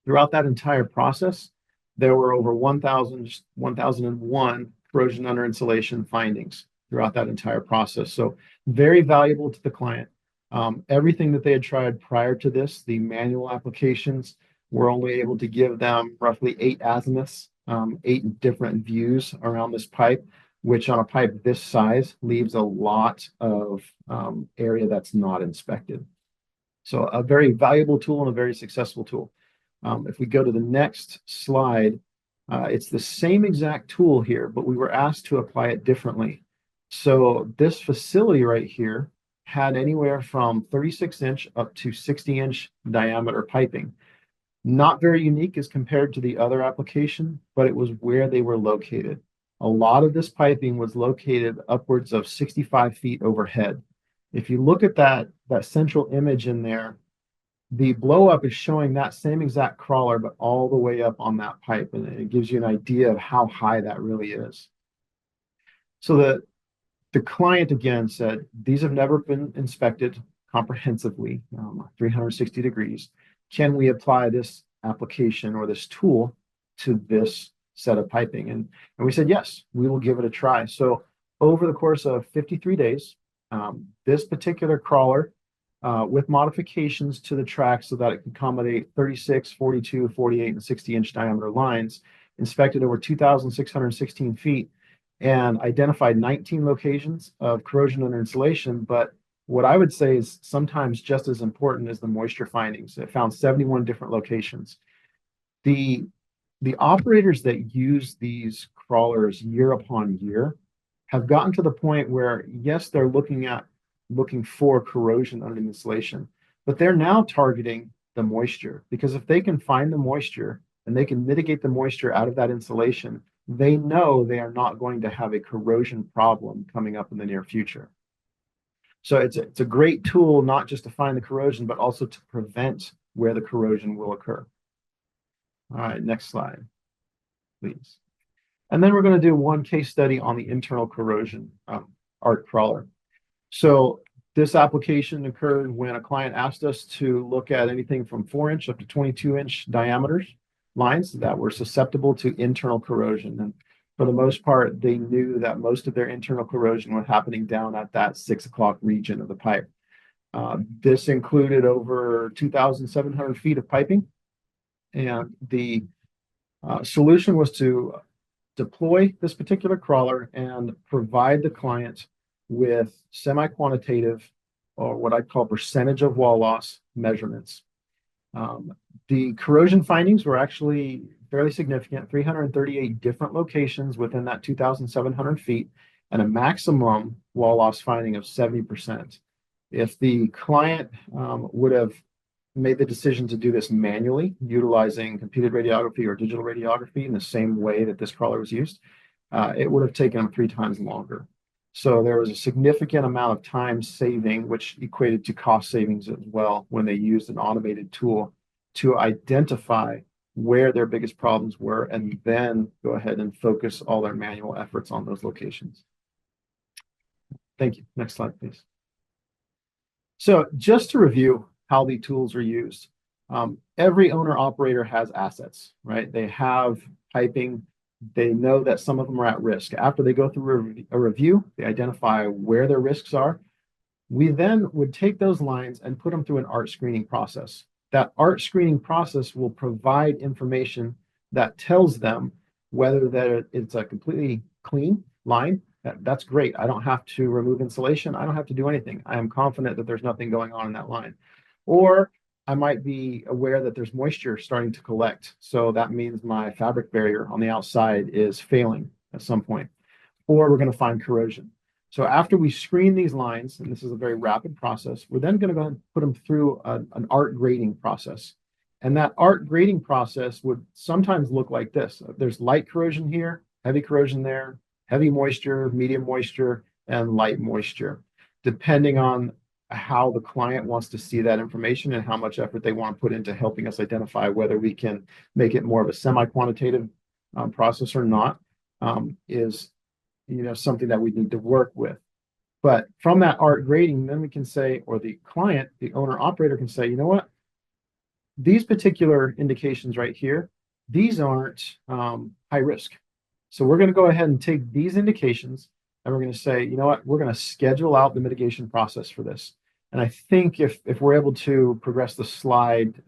S2: Throughout that entire process, there were over 1,001 corrosion under insulation findings throughout that entire process. So very valuable to the client. Everything that they had tried prior to this, the manual applications, were only able to give them roughly 8 azimuths, 8 different views around this pipe, which on a pipe this size leaves a lot of area that's not inspected. So a very valuable tool and a very successful tool. If we go to the next slide, it's the same exact tool here, but we were asked to apply it differently. So this facility right here had anywhere from 36-inch up to 60-inch diameter piping. Not very unique as compared to the other application, but it was where they were located. A lot of this piping was located upwards of 65 feet overhead. If you look at that central image in there, the blow up is showing that same exact crawler, but all the way up on that pipe. And it gives you an idea of how high that really is. So the client again said, these have never been inspected comprehensively, 360 degrees. Can we apply this application or this tool to this set of piping? And we said, yes, we will give it a try. So over the course of 53 days, this particular crawler with modifications to the track so that it can accommodate 36, 42, 48, and 60-inch diameter lines, inspected over 2,616 feet, and identified 19 locations of corrosion under insulation. But what I would say is sometimes just as important as the moisture findings. It found 71 different locations. The operators that use these crawlers year upon year have gotten to the point where, yes, they're looking for corrosion under insulation, but they're now targeting the moisture, because if they can find the moisture and they can mitigate the moisture out of that insulation, they know they are not going to have a corrosion problem coming up in the near future. So it's a great tool, not just to find the corrosion, but also to prevent where the corrosion will occur. All right, next slide, please. And then we're going to do one case study on the internal corrosion ARC crawler. So this application occurred when a client asked us to look at anything from 4-inch up to 22-inch diameters lines that were susceptible to internal corrosion. And for the most part, they knew that most of their internal corrosion was happening down at that 6 o'clock region of the pipe. This included over 2,700 feet of piping. And the solution was to deploy this particular crawler and provide the client with semi-quantitative, or what I call percentage of wall loss measurements. The corrosion findings were actually fairly significant, 338 different locations within that 2,700 feet, and a maximum wall loss finding of 70%. If the client would have made the decision to do this manually, utilizing computed radiography or digital radiography in the same way that this crawler was used, it would have taken them 3 times longer. So there was a significant amount of time saving, which equated to cost savings as well when they used an automated tool to identify where their biggest problems were and then go ahead and focus all their manual efforts on those locations. Thank you. Next slide, please. So just to review how the tools are used, every owner operator has assets, right? They have piping. They know that some of them are at risk. After they go through a review, they identify where their risks are. We then would take those lines and put them through an ART screening process. That ART screening process will provide information that tells them whether that it's a completely clean line. That's great. I don't have to remove insulation. I don't have to do anything. I am confident that there's nothing going on in that line. Or I might be aware that there's moisture starting to collect. So that means my fabric barrier on the outside is failing at some point. Or we're going to find corrosion. So after we screen these lines, and this is a very rapid process, we're then going to go and put them through an ART grading process. And that ART grading process would sometimes look like this. There's light corrosion here, heavy corrosion there, heavy moisture, medium moisture, and light moisture, depending on how the client wants to see that information and how much effort they want to put into helping us identify whether we can make it more of a semi-quantitative process or not, is something that we need to work with. But from that ART grading, then we can say, or the client, the owner operator can say, you know what, these particular indications right here, these aren't high risk. So we're going to go ahead and take these indications and we're going to say, you know what, we're going to schedule out the mitigation process for this. And I think if we're able to progress the slide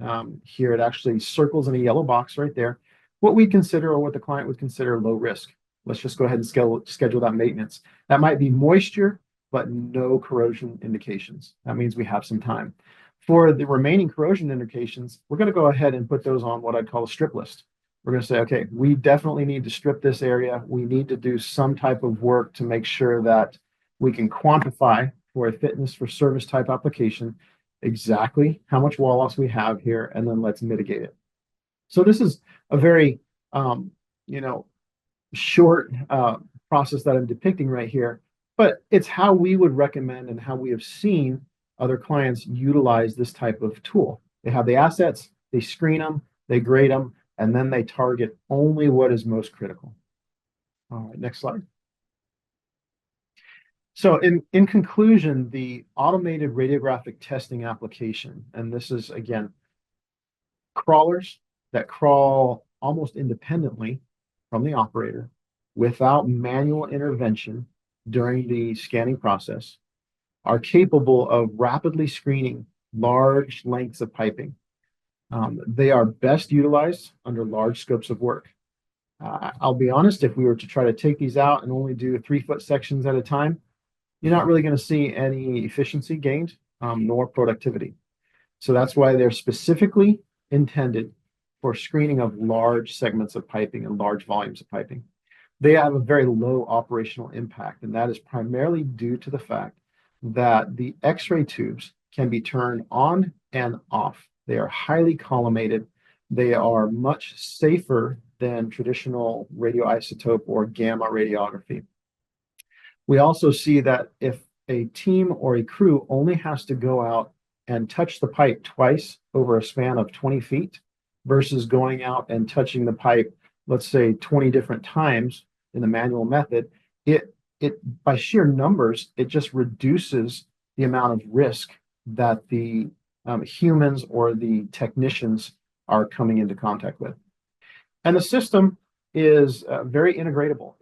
S2: here, it actually circles in a yellow box right there, what we consider or what the client would consider low risk. Let's just go ahead and schedule that maintenance. That might be moisture, but no corrosion indications. That means we have some time. For the remaining corrosion indications, we're going to go ahead and put those on what I'd call a strip list. We're going to say, okay, we definitely need to strip this area. We need to do some type of work to make sure that we can quantify for a fitness for service type application exactly how much wall loss we have here, and then let's mitigate it. So this is a very, short process that I'm depicting right here, but it's how we would recommend and how we have seen other clients utilize this type of tool. They have the assets, they screen them, they grade them, and then they target only what is most critical. All right, next slide. So in conclusion, the automated radiographic testing application, and this is, again, crawlers that crawl almost independently from the operator without manual intervention during the scanning process, are capable of rapidly screening large lengths of piping. They are best utilized under large scopes of work. I'll be honest, if we were to try to take these out and only do 3-foot sections at a time, you're not really going to see any efficiency gained, nor productivity. So that's why they're specifically intended for screening of large segments of piping and large volumes of piping. They have a very low operational impact, and that is primarily due to the fact that the X-ray tubes can be turned on and off. They are highly collimated. They are much safer than traditional radioisotope or gamma radiography. We also see that if a team or a crew only has to go out and touch the pipe twice over a span of 20 feet versus going out and touching the pipe, let's say 20 different times in the manual method, it by sheer numbers, it just reduces the amount of risk that the humans or the technicians are coming into contact with. And the system is very integratable.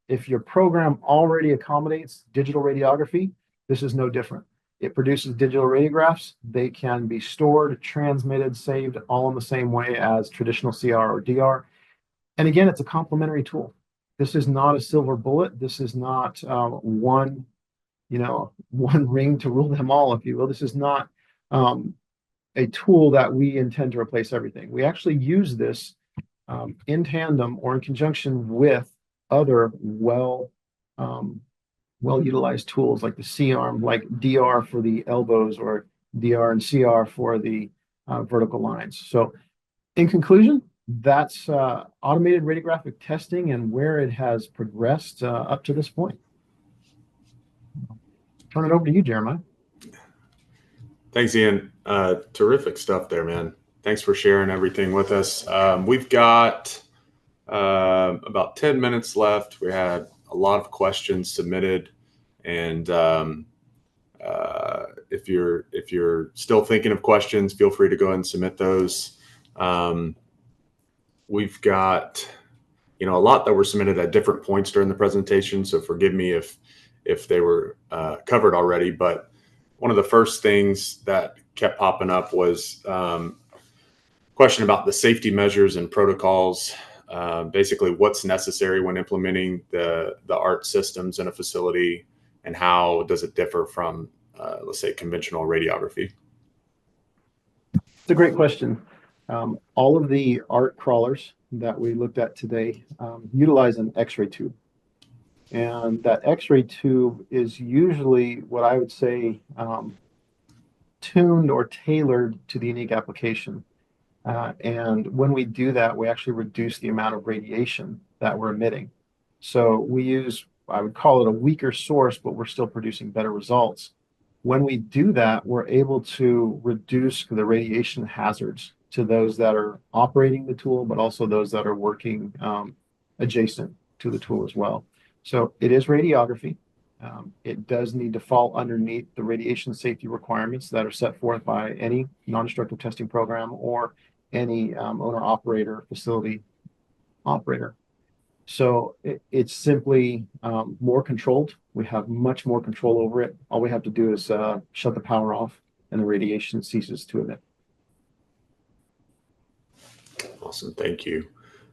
S2: If your program already accommodates digital radiography, this is no different. It produces digital radiographs. They can be stored, transmitted, saved all in the same way as traditional CR or DR. And again, it's a complementary tool. This is not a silver bullet. This is not one ring to rule them all, if you will. This is not a tool that we intend to replace everything. We actually use this in tandem or in conjunction with other well-utilized tools like the C-arm, like DR for the elbows, or DR and CR for the vertical lines. So in conclusion, that's automated radiographic testing and where it has progressed up to this point. Turn it over to you, Jeremiah.
S1: Thanks, Ian. Terrific stuff there, man. Thanks for sharing everything with us. We've got about 10 minutes left. We had a lot of questions submitted, and if you're still thinking of questions, feel free to go ahead and submit those. We've got a lot that were submitted at different points during the presentation, so forgive me if they were covered already. But one of the first things that kept popping up was question about the safety measures and protocols. Basically, what's necessary when implementing the ART systems in a facility, and how does it differ from, let's say, conventional radiography?
S2: It's a great question. All of the ART crawlers that we looked at today utilize an X-ray tube. And that X-ray tube is usually what I would say tuned or tailored to the unique application. And when we do that, we actually reduce the amount of radiation that we're emitting. So we use, I would call it a weaker source, but we're still producing better results. When we do that, we're able to reduce the radiation hazards to those that are operating the tool, but also those that are working adjacent to the tool as well. So it is radiography. It does need to fall underneath the radiation safety requirements that are set forth by any non-destructive testing program or any owner-operator, facility operator. So it's simply more controlled. We have much more control over it. All we have to do is shut the power off, and the radiation ceases to emit.
S1: Awesome, thank you.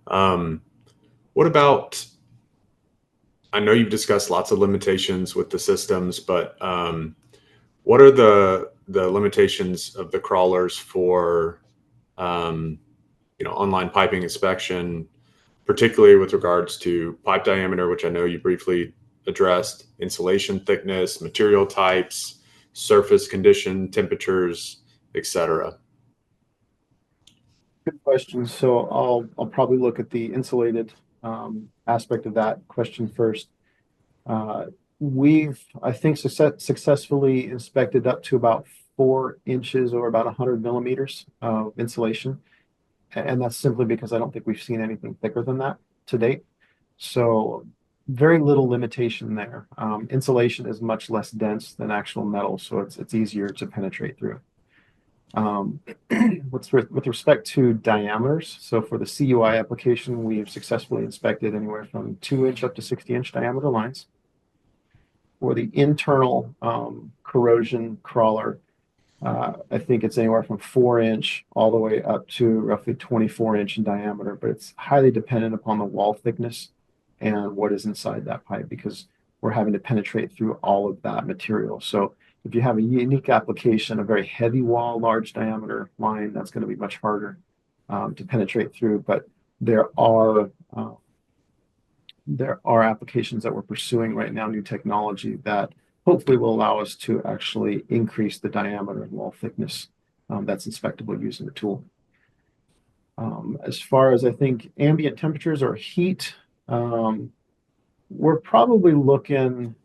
S1: What about, I know you've discussed lots of limitations with the systems, but what are the limitations of the crawlers for online piping inspection, particularly with regards to pipe diameter, which I know you briefly addressed, insulation thickness, material types, surface condition, temperatures, etc.?
S2: Good question. So I'll probably look at the insulated aspect of that question first. We've, I think, successfully inspected up to about 4 inches or about 100 millimeters of insulation. And that's simply because I don't think we've seen anything thicker than that to date. So very little limitation there. Insulation is much less dense than actual metal, so it's easier to penetrate through. With respect to diameters, so for the CUI application, we've successfully inspected anywhere from 2-inch up to 60-inch diameter lines. For the internal corrosion crawler. I think it's anywhere from 4-inch all the way up to roughly 24-inch in diameter, but it's highly dependent upon the wall thickness and what is inside that pipe because we're having to penetrate through all of that material. So if you have a unique application, a very heavy wall, large diameter line, that's going to be much harder to penetrate through. But there are applications that we're pursuing right now, new technology that hopefully will allow us to actually increase the diameter and wall thickness that's inspectable using the tool. As far as I think ambient temperatures or heat, we're probably looking,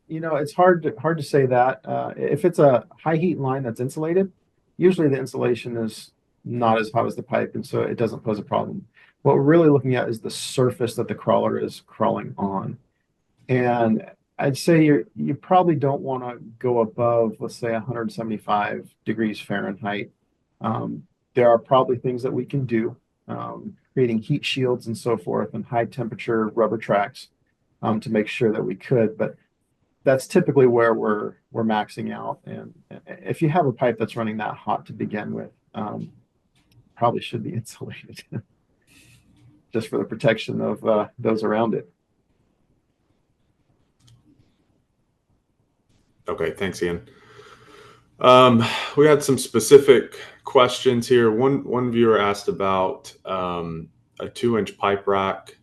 S2: it's hard to say that. If it's a high heat line that's insulated, usually the insulation is not as hot as the pipe, and so it doesn't pose a problem. What we're really looking at is the surface that the crawler is crawling on. And I'd say you probably don't want to go above, let's say, 175 degrees Fahrenheit. There are probably things that we can do, creating heat shields and so forth, and high temperature rubber tracks to make sure that we could. But that's typically where we're maxing out. And if you have a pipe that's running that hot to begin with, probably should be insulated, just for the protection of those around it.
S1: Okay, thanks, Ian. We had some specific questions here. One viewer asked about a 2-inch pipe rack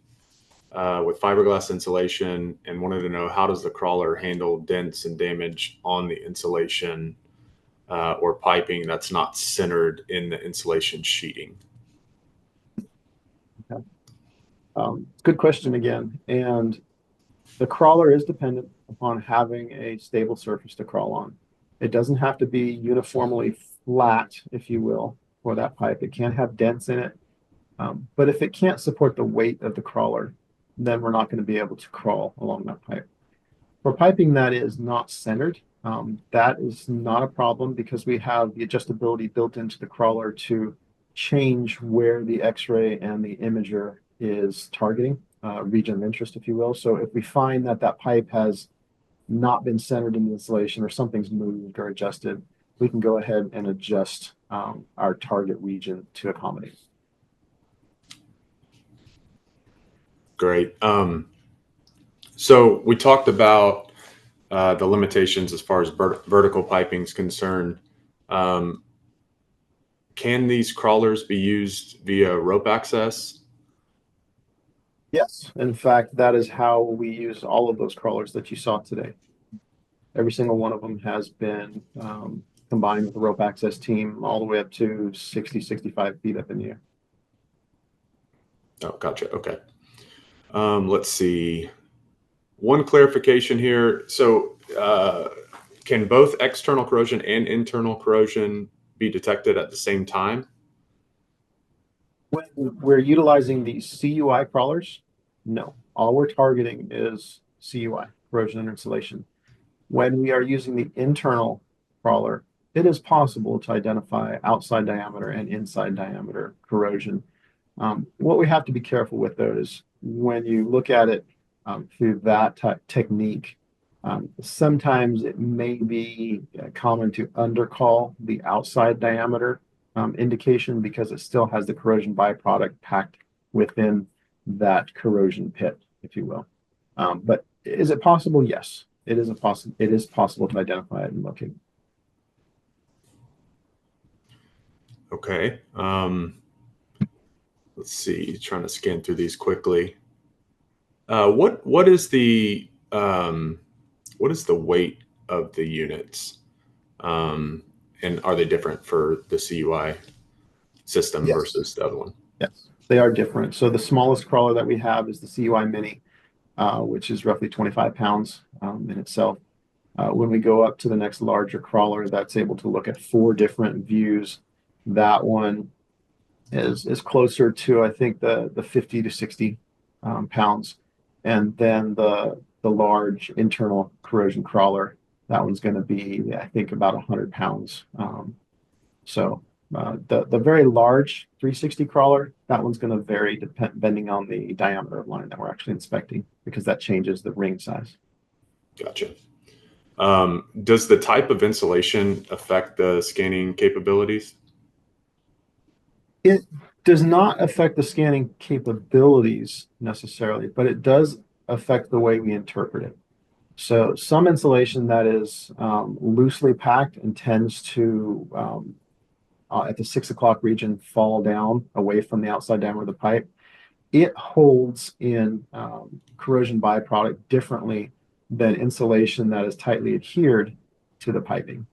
S1: with fiberglass insulation and wanted to know, how does the crawler handle dents and damage on the insulation or piping that's not centered in the insulation sheeting?
S2: Okay. Good question again. And the crawler is dependent upon having a stable surface to crawl on. It doesn't have to be uniformly flat, if you will, for that pipe. It can have dents in it. But if it can't support the weight of the crawler, then we're not going to be able to crawl along that pipe. For piping that is not centered, that is not a problem because we have the adjustability built into the crawler to change where the X-ray and the imager is targeting, region of interest, if you will. So if we find that that pipe has not been centered in the insulation or something's moved or adjusted, we can go ahead and adjust our target region to accommodate.
S1: Great. So we talked about the limitations as far as vertical piping is concerned. Can these crawlers be used via rope access?
S2: Yes. In fact, that is how we use all of those crawlers that you saw today. Every single one of them has been combined with the rope access team all the way up to 60, 65 feet up in the air.
S1: Oh, gotcha. Okay. Let's see. One clarification here. So can both external corrosion and internal corrosion be detected at the same time?
S2: When we're utilizing these CUI crawlers, no. All we're targeting is CUI, corrosion and insulation. When we are using the internal crawler, it is possible to identify outside diameter and inside diameter corrosion. What we have to be careful with, though, is when you look at it through that technique, sometimes it may be common to undercall the outside diameter indication because it still has the corrosion byproduct packed within that corrosion pit, if you will. But is it possible? Yes, it is possible to identify it and locate.
S1: Okay. Let's see. Trying to scan through these quickly. What is the weight of the units? And are they different for the CUI system versus the other one?
S2: Yes, they are different. So the smallest crawler that we have is the CUI Mini, which is roughly 25 pounds in itself. When we go up to the next larger crawler that's able to look at 4 different views, that one is closer to, I think, the 50 to 60 pounds. And then the large internal corrosion crawler, that one's going to be, I think, about 100 pounds. The very large 360 crawler, that one's going to vary depending on the diameter of line that we're actually inspecting because that changes the ring size.
S1: Gotcha. Does the type of insulation affect the scanning capabilities?
S2: It does not affect the scanning capabilities necessarily, but it does affect the way we interpret it. So some insulation that is loosely packed and tends to, at the 6 o'clock region, fall down away from the outside diameter of the pipe. It holds in corrosion byproduct differently than insulation that is tightly adhered to the piping.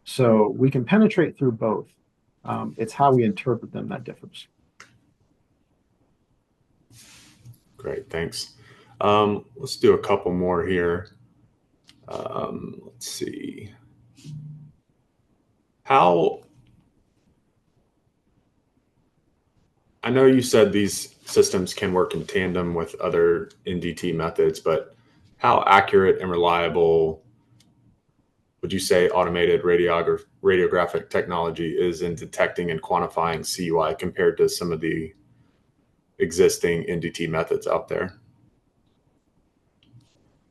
S2: So we can penetrate through both. It's how we interpret them that differs.
S1: Great, thanks. Let's do a couple more here. Let's see. I know you said these systems can work in tandem with other NDT methods, but how accurate and reliable would you say automated radiographic technology is in detecting and quantifying CUI compared to some of the existing NDT methods out there?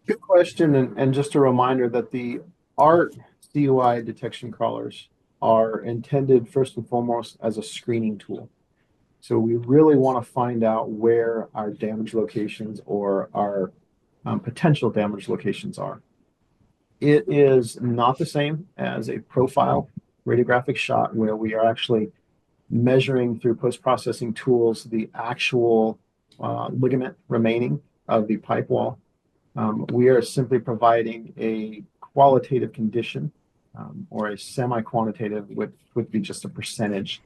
S2: Good question. And just a reminder that the ART CUI detection crawlers are intended first and foremost as a screening tool. So we really want to find out where our damage locations or our potential damage locations are. It is not the same as a profile radiographic shot where we are actually measuring through post-processing tools the actual ligament remaining of the pipe wall. We are simply providing a qualitative condition or a semi-quantitative, which would be just a percentage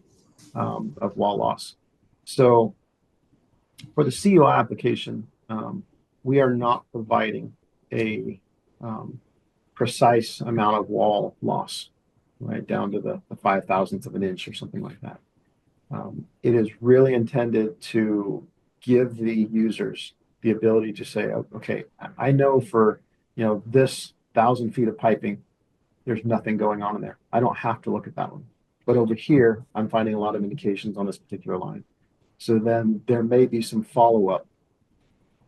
S2: of wall loss. So for the CUI application, we are not providing a precise amount of wall loss, right down to the 5,000th of an inch or something like that. It is really intended to give the users the ability to say, okay, I know for this 1,000 feet of piping, there's nothing going on in there. I don't have to look at that one. But over here, I'm finding a lot of indications on this particular line. So then there may be some follow-up.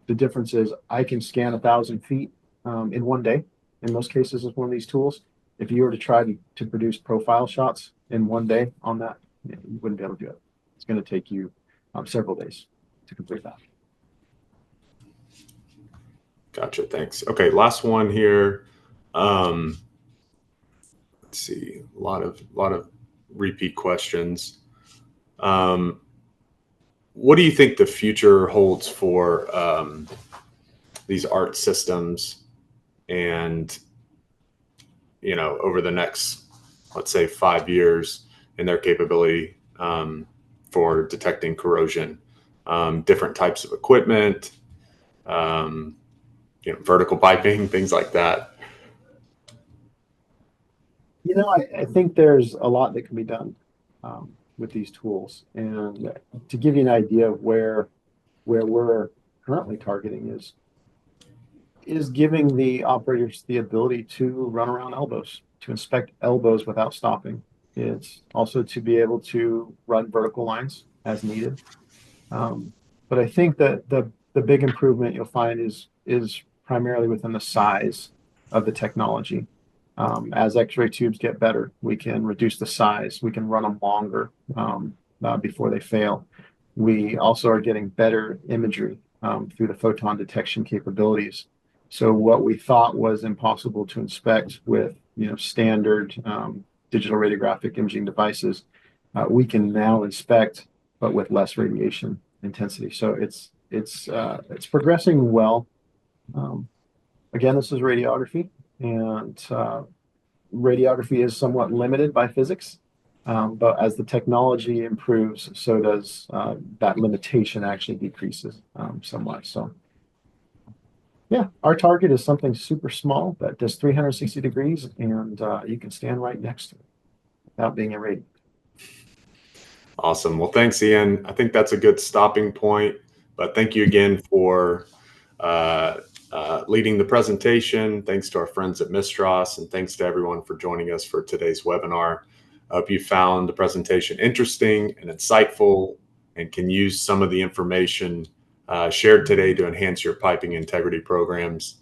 S2: The difference is I can scan 1,000 feet in one day. In most cases, with one of these tools. If you were to try to produce profile shots in one day on that, you wouldn't be able to do it. It's going to take you several days to complete that.
S1: Gotcha. Thanks. Okay, last one here. Let's see, a lot of repeat questions. What do you think the future holds for these ART systems, and over the next, let's say, 5 years, in their capability for detecting corrosion, different types of equipment, vertical piping, things like that?
S2: I think there's a lot that can be done with these tools. And to give you an idea of where we're currently targeting is giving the operators the ability to run around elbows, to inspect elbows without stopping. It's also to be able to run vertical lines as needed. But I think that the big improvement you'll find is primarily within the size of the technology. As X-ray tubes get better, we can reduce the size. We can run them longer before they fail. We also are getting better imagery through the photon detection capabilities. So what we thought was impossible to inspect with standard digital radiographic imaging devices, we can now inspect, but with less radiation intensity. So it's progressing well. Again, this is radiography, and radiography is somewhat limited by physics. But as the technology improves, so does that limitation actually decreases somewhat. So yeah, our target is something super small that does 360 degrees, and you can stand right next to it without being irradiated.
S1: Awesome. Well, thanks, Ian. I think that's a good stopping point. But thank you again for leading the presentation. Thanks to our friends at Mistras, and thanks to everyone for joining us for today's webinar. I hope you found the presentation interesting and insightful, and can use some of the information shared today to enhance your piping integrity programs.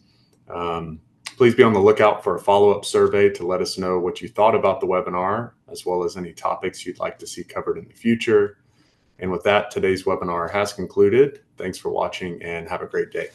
S1: Please be on the lookout for a follow-up survey to let us know what you thought about the webinar, as well as any topics you'd like to see covered in the future. And with that, today's webinar has concluded. Thanks for watching and have a great day.